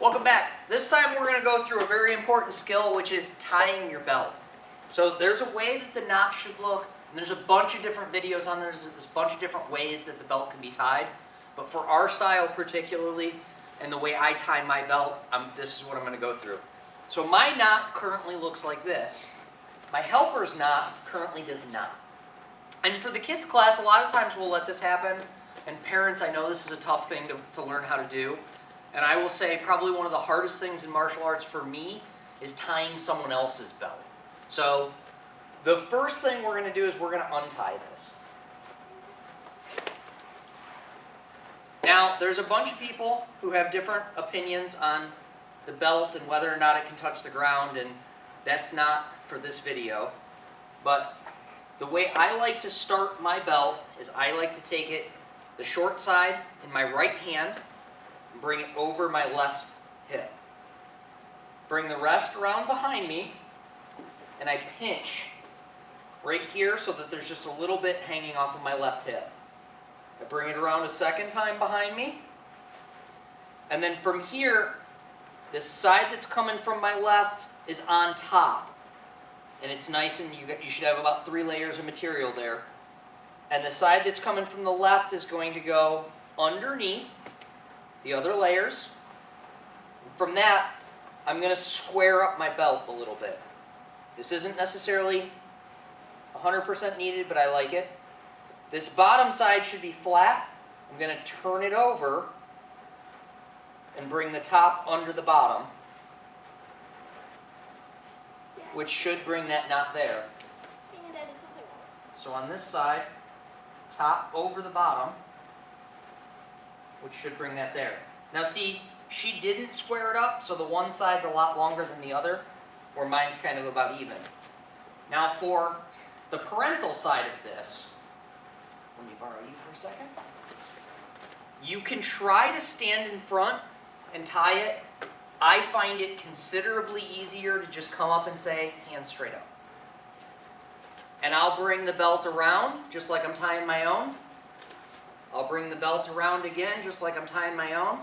Welcome back. This time we're going to go through a very important skill, which is tying your belt. So there's a way that the knot should look, and there's a bunch of different videos on there. There's a bunch of different ways that the belt can be tied. But for our style particularly, and the way I tie my belt, this is what I'm going to go through. So my knot currently looks like this. My helper's knot currently does not. And for the kids class, a lot of times we'll let this happen. And parents, I know this is a tough thing to learn how to do. And I will say probably one of the hardest things in martial arts for me is tying someone else's belt. So the first thing we're going to do is we're going to untie this. Now, there's a bunch of people who have different opinions on the belt and whether or not it can touch the ground, and that's not for this video. But the way I like to start my belt is I like to take it, the short side, in my right hand, and bring it over my left hip. Bring the rest around behind me, and I pinch right here so that there's just a little bit hanging off of my left hip. I bring it around a second time behind me, and then from here, this side that's coming from my left is on top. And it's nice, and you should have about 3 layers of material there. And the side that's coming from the left is going to go underneath the other layers. From that, I'm going to square up my belt a little bit. This isn't necessarily 100% needed, but I like it. This bottom side should be flat. I'm going to turn it over and bring the top under the bottom, which should bring that knot there. And I did something wrong. So on this side, top over the bottom, which should bring that there. Now see, she didn't square it up, so the one side's a lot longer than the other, where mine's kind of about even. Now for the parental side of this, let me borrow you for a second. You can try to stand in front and tie it. I find it considerably easier to just come up and say, hands straight up. And I'll bring the belt around, just like I'm tying my own. I'll bring the belt around again, just like I'm tying my own.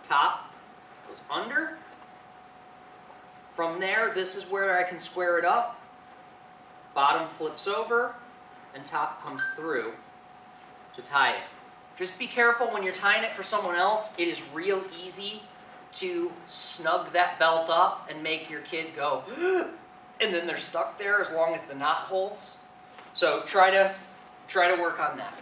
Top goes under. From there, this is where I can square it up. Bottom flips over, and top comes through to tie it. Just be careful when you're tying it for someone else. It is real easy to snug that belt up and make your kid go, and then they're stuck there as long as the knot holds. So try to work on that.